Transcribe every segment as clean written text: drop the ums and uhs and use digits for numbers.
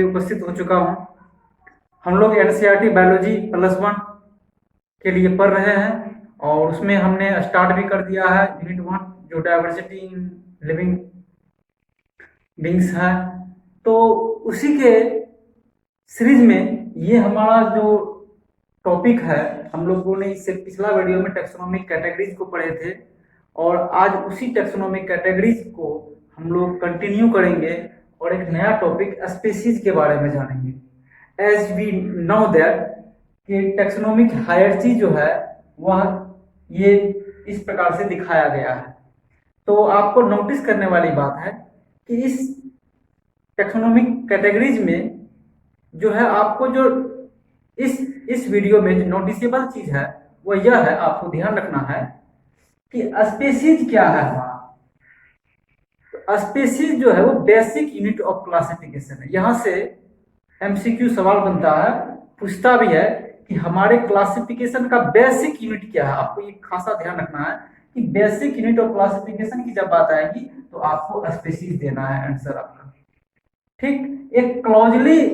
उपस्थित हो चुका हूँ। हम लोग एनसीईआरटी बायोलॉजी +1 के लिए पढ़ रहे हैं और उसमें हमने स्टार्ट भी कर दिया है यूनिट 1 जो डाइवर्सिटी इन लिविंग बींग्स है। तो उसी के सीरीज में ये हमारा जो टॉपिक है, हम लोगों ने इससे पिछला वीडियो में टैक्सोनॉमिक कैटेगरीज को पढ़े थे और आज उसी टैक्सोनॉमिक कैटेगरीज को हम लोग कंटिन्यू करेंगे और एक नया टॉपिक स्पीशीज के बारे में जानेंगे। एज वी नो दैट कि टैक्सोनॉमिक हायरार्की जो है वह ये इस प्रकार से दिखाया गया है। तो आपको नोटिस करने वाली बात है कि इस टैक्सोनॉमिक कैटेगरीज में जो है आपको जो इस वीडियो में जो नोटिसेबल चीज है वो यह है, आपको ध्यान रखना है कि स्पीशीज क्या है हमारा। तो स्पीशीज जो है वो बेसिक यूनिट ऑफ क्लासिफिकेशन है। यहाँ से एमसीक्यू सवाल बनता है, पूछता भी है कि हमारे क्लासिफिकेशन का बेसिक यूनिट क्या है। आपको ये खासा ध्यान रखना है कि बेसिक यूनिट ऑफ क्लासिफिकेशन की जब बात आएगी तो आपको स्पीशीज देना है आंसर आपका। ठीक, एक क्लोजली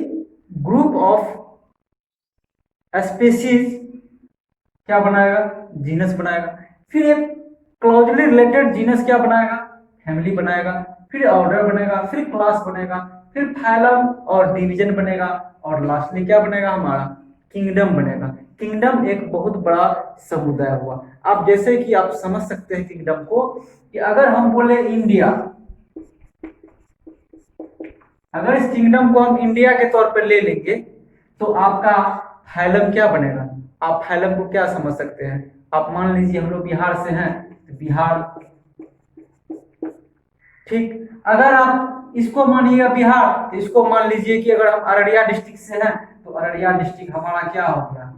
ग्रुप ऑफ स्पीशीज क्या बनाएगा, जीनस बनाएगा। फिर एक क्लोजली रिलेटेड जीनस क्या बनाएगा, फैमिली बनाएगा। फिर ऑर्डर बनेगा, फिर क्लास बनेगा, फिर फाइलम और डिवीजन बनेगा और लास्टली क्या बनेगा, हमारा किंगडम बनेगा। किंगडम एक बहुत बड़ा समुदाय हुआ। आप जैसे कि आप समझ सकते हैं किंगडम को कि अगर हम बोले इंडिया, अगर इस किंगडम को हम इंडिया के तौर पर ले लेंगे तो आपका फाइलम क्या बनेगा। आप फाइलम को क्या समझ सकते हैं, आप मान लीजिए हम लोग बिहार से हैं तो बिहार। ठीक, अगर आप इसको मानिएगा बिहार तो इसको मान लीजिए कि अगर हम अररिया डिस्ट्रिक्ट से हैं तो अररिया डिस्ट्रिक्ट हमारा क्या हो गया,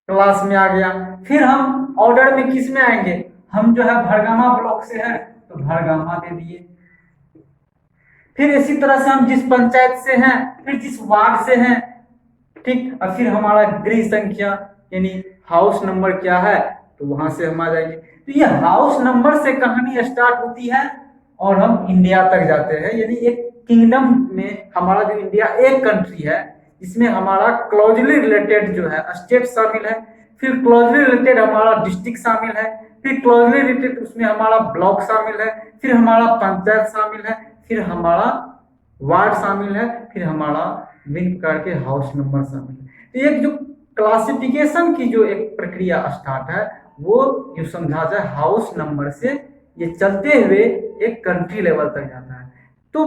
क्लास में आ गया। फिर हम ऑर्डर में किस में आएंगे, हम जो है भरगामा ब्लॉक से हैं तो भरगामा दे दिए। फिर इसी तरह से हम जिस पंचायत से हैं, फिर जिस वार्ड से हैं, ठीक, और फिर हमारा गृह संख्या यानी हाउस नंबर क्या है तो वहां से हम आ जाएंगे। तो ये हाउस नंबर से कहानी स्टार्ट होती है और हम इंडिया तक जाते हैं। यानी एक किंगडम में हमारा जो इंडिया एक कंट्री है इसमें हमारा क्लोजली रिलेटेड जो है स्टेट शामिल है, फिर क्लोजली रिलेटेड हमारा डिस्ट्रिक्ट शामिल है, फिर क्लोजली रिलेटेड उसमें हमारा ब्लॉक शामिल है, फिर हमारा पंचायत शामिल है, फिर हमारा वार्ड शामिल है, फिर हमारा विभिन्न प्रकार के हाउस नंबर शामिल है। तो एक जो क्लासिफिकेशन की जो एक प्रक्रिया स्टार्ट है वो यूं समझा जाए हाउस नंबर से ये चलते हुए एक कंट्री लेवल तक जाता है। तो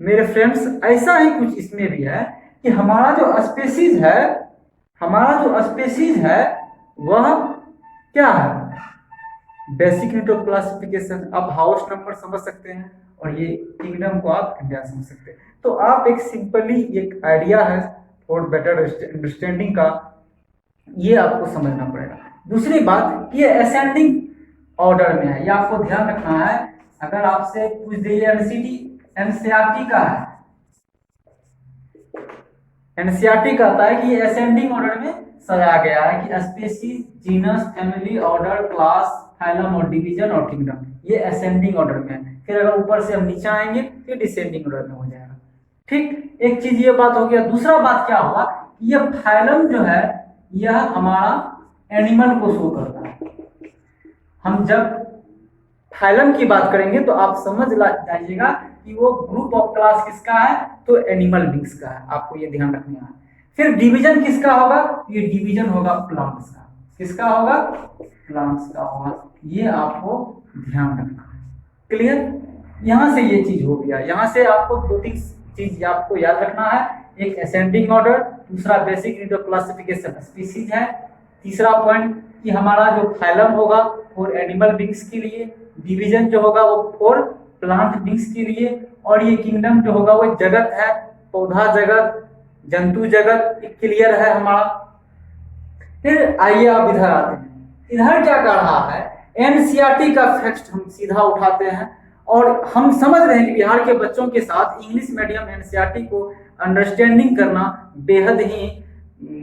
मेरे फ्रेंड्स ऐसा ही कुछ इसमें भी है कि हमारा जो स्पीशीज है, हमारा जो स्पीशीज है वह क्या है, बेसिक यूनिट ऑफ क्लासिफिकेशन। आप हाउस नंबर समझ सकते हैं और ये किंगडम को आप इंडिया समझ सकते हैं। तो आप एक सिंपली एक आइडिया है फॉर बेटर अंडरस्टैंडिंग का, ये आपको समझना पड़ेगा। दूसरी बात, ये असेंडिंग ऑर्डर में है, ये आपको ध्यान रखना है। अगर आपसे पूछ दिए एनसीईआरटी का है, एनसीईआरटी कहता है कि ये असेंडिंग ऑर्डर में सजाया गया है कि species, genus, family, order, class, phylum और डिवीजन और किंगडम ये असेंडिंग ऑर्डर में है। फिर अगर ऊपर से हम नीचे आएंगे फिर डिसेंडिंग ऑर्डर में हो जाएगा। ठीक, एक चीज ये बात हो गया। दूसरा बात क्या हुआ, ये फाइलम जो है यह हमारा एनिमल को शो करता है। हम जब फाइलम की बात करेंगे तो आप समझ जाइएगा कि वो ग्रुप ऑफ क्लास किसका है, तो एनिमल बींग्स का है। आपको ये ध्यान रखना है। फिर डिवीजन किसका होगा, ये डिवीजन होगा प्लांट्स का। किसका होगा, प्लांट्स का होगा। ये आपको ध्यान रखना है। क्लियर, यहां से ये चीज हो गया। यहां से आपको दो तीन चीज आपको याद रखना है, एक असेंडिंग ऑर्डर, दूसरा basic unit of classification species है, तीसरा पॉइंट कि हमारा जो फाइलम होगा फॉर एनिमल बींग्स के लिए, डिवीजन जो होगा वो फॉर प्लांट बींग्स के लिए, और ये किंगडम जो होगा वो जगत है, पौधा जगत, जंतु जगत। क्लियर है हमारा। फिर आइए आप इधर आते हैं। इधर क्या कर रहा है, एनसीईआरटी का फैक्ट हम सीधा उठाते हैं और हम समझ रहे हैं कि बिहार के बच्चों के साथ इंग्लिश मीडियम एनसीईआरटी को अंडरस्टैंडिंग करना बेहद ही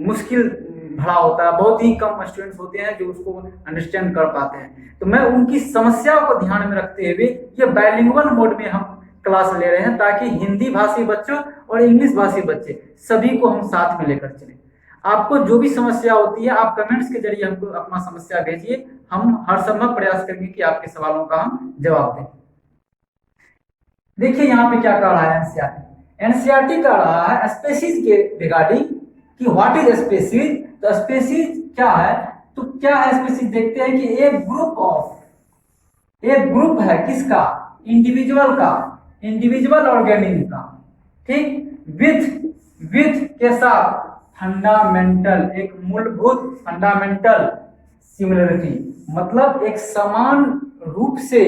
मुश्किल भरा होता है। बहुत ही कम स्टूडेंट्स होते हैं जो उसको अंडरस्टैंड कर पाते हैं। तो मैं उनकी समस्याओं को ध्यान में रखते हुए ये बाइलिंगुअल मोड में हम क्लास ले रहे हैं ताकि हिंदी भाषी बच्चों और इंग्लिश भाषी बच्चे सभी को हम साथ में लेकर चले। आपको जो भी समस्या होती है आप कमेंट्स के जरिए हमको अपना समस्या भेजिए, हम हर संभव प्रयास करेंगे कि आपके सवालों का हम जवाब दें। देखिए यहाँ पे क्या कह रहा है एनसीईआरटी। एनसीईआरटी कह रहा है स्पीशीज के रिगार्डिंग कि व्हाट इज स्पीशीज। तो स्पीशीज क्या है, तो क्या है स्पीशीज, देखते हैं कि एक ग्रुप है किसका, इंडिविजुअल का, इंडिविजुअल ऑर्गेनिज्म का, ठीक, विथ के साथ फंडामेंटल, एक मूलभूत फंडामेंटल सिमिलरिटी, मतलब एक समान रूप से,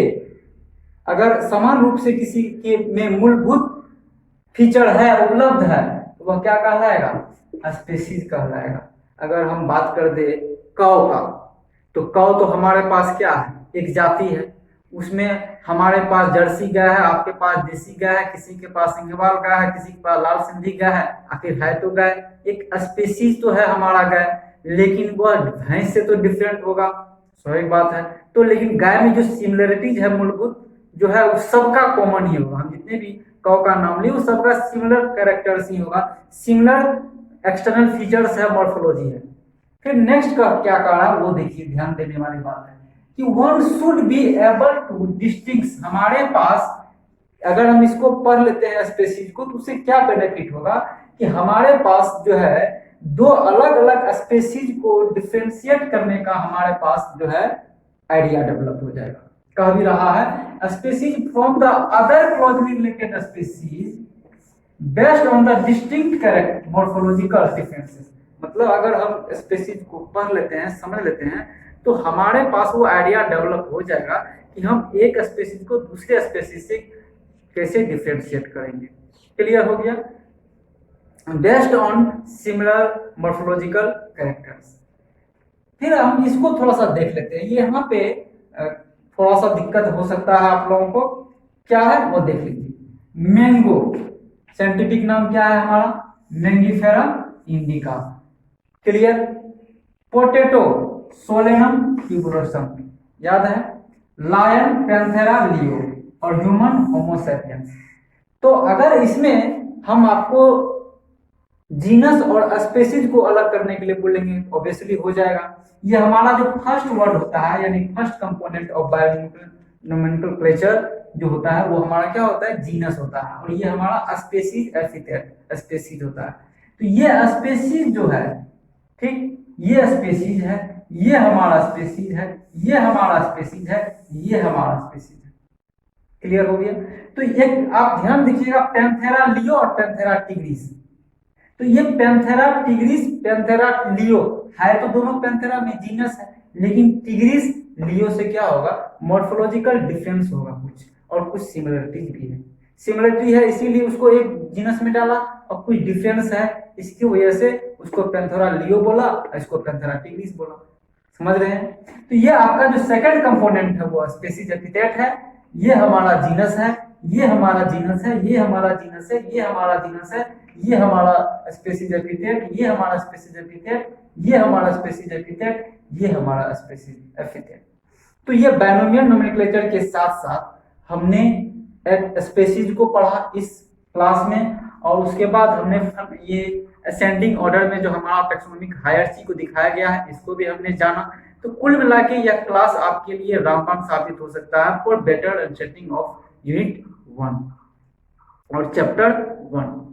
अगर समान रूप से किसी के में मूलभूत फीचर है, उपलब्ध है, तो वह क्या कहलाएगा, स्पीशीज कहलाएगा। अगर हम बात कर दे काऊ का, तो काऊ तो हमारे पास क्या है, एक जाति है, उसमें हमारे पास जर्सी गाय है, आपके पास देसी गाय है, किसी के पास सिंघवाल गाय है, किसी के पास लाल सिंधी गाय है, आखिर है तो गाय, एक स्पीशीज तो है हमारा गाय, लेकिन वह भैंस से तो डिफरेंट होगा, स्वाभाविक बात है। तो लेकिन गाय में जो सिमिलरिटीज है मूलभूत जो है वो सबका कॉमन ही होगा, हम जितने भी काऊ का नाम लिए वो सबका सिमिलर कैरेक्टर्स ही होगा, सिमिलर एक्सटर्नल फीचर्स है, मॉर्फोलॉजी है। फिर नेक्स्ट का क्या कह रहा है वो देखिए, ध्यान देने वाली बात है कि one should be able to distinguish. हमारे पास अगर हम इसको पढ़ लेते हैं स्पीशीज को, तो उससे क्या बेनिफिट होगा कि हमारे पास जो है दो अलग अलग स्पीशीज को डिफरेंशिएट करने का हमारे पास जो है आइडिया डेवलप हो जाएगा। कह भी रहा है species from the other closely related species based on the distinct character morphological differences. मतलब अगर हम स्पीशीज को पढ़ लेते हैं, समझ लेते हैं, तो हमारे पास वो आइडिया डेवलप हो जाएगा कि हम एक स्पीशीज को दूसरे स्पीशीज से कैसे डिफरेंशिएट करेंगे। क्लियर हो गया, based on similar morphological characters. फिर हम इसको थोड़ा सा देख लेते हैं, ये यहाँ पे थोड़ा सा दिक्कत हो सकता है आप लोगों को, क्या है वो देख लीजिए। मैंगो साइंटिफिक नाम क्या है हमारा, Mangifera indica. Clear. Potato Solanum tuberosum, याद है। लायन पैंथेरा लियो और ह्यूमन होमो सैपियंस। तो अगर इसमें हम आपको जीनस और स्पीशीज को अलग करने के लिए बोलेंगे, ऑब्वियसली हो जाएगा। ये हमारा जो फर्स्ट वर्ड होता है, यानी फर्स्ट कंपोनेंट ऑफ बायोनोमेनक्लेचर जो होता है वो हमारा क्या होता है, जीनस होता है, और ये हमारा स्पीशीज एपिथेट स्पीशीज होता है। तो ये स्पीशीज जो है, ठीक, ये स्पीशीज है, ये हमारा स्पीशीज है, ये हमारा स्पीशीज है, ये हमारा स्पीशीज है। क्लियर हो गया। तो एक आप ध्यान दीजिएगा, पैंथेरा लियो और पैंथेरा टिग्रिस। तो ये पैंथेरा टिग्रिस, पैंथेरा लियो है, तो दोनों पैंथेरा में जीनस है, लेकिन टिग्रिस लियो से क्या होगा, मॉर्फोलॉजिकल डिफरेंस होगा कुछ, और कुछ सिमिलरिटीज भी है। सिमिलरिटी है इसीलिए उसको एक जीनस में डाला, और कुछ डिफरेंस है इसकी वजह से उसको पैंथेरा लियो बोला, इसको पैंथेरा टिग्रिस बोला। समझ रहे हैं। तो ये आपका जो सेकंड कंपोनेंट है वो स्पीशीज एपिथेट है। ये हमारा जीनस है, ये हमारा जीनस है, ये हमारा जीनस है, ये हमारा जीनस है, ये हमारा स्पीशीज एपिथेट, ये हमारा स्पीशीज एपिथेट, ये हमारा स्पीशीज एपिथेट, ये हमारा स्पीशीज एपिथेट। तो ये बायनोमियल नोमेनक्लेचर के साथ साथ हमने स्पीशीज को पढ़ा इस क्लास में, और उसके बाद हमने ये असेंडिंग ऑर्डर में जो हमारा टैक्सोनॉमिक हायरार्की को दिखाया गया है इसको भी हमने जाना। तो कुल मिला के यह क्लास आपके लिए रामबाण साबित हो सकता है for better understanding of unit 1 और चैप्टर 1।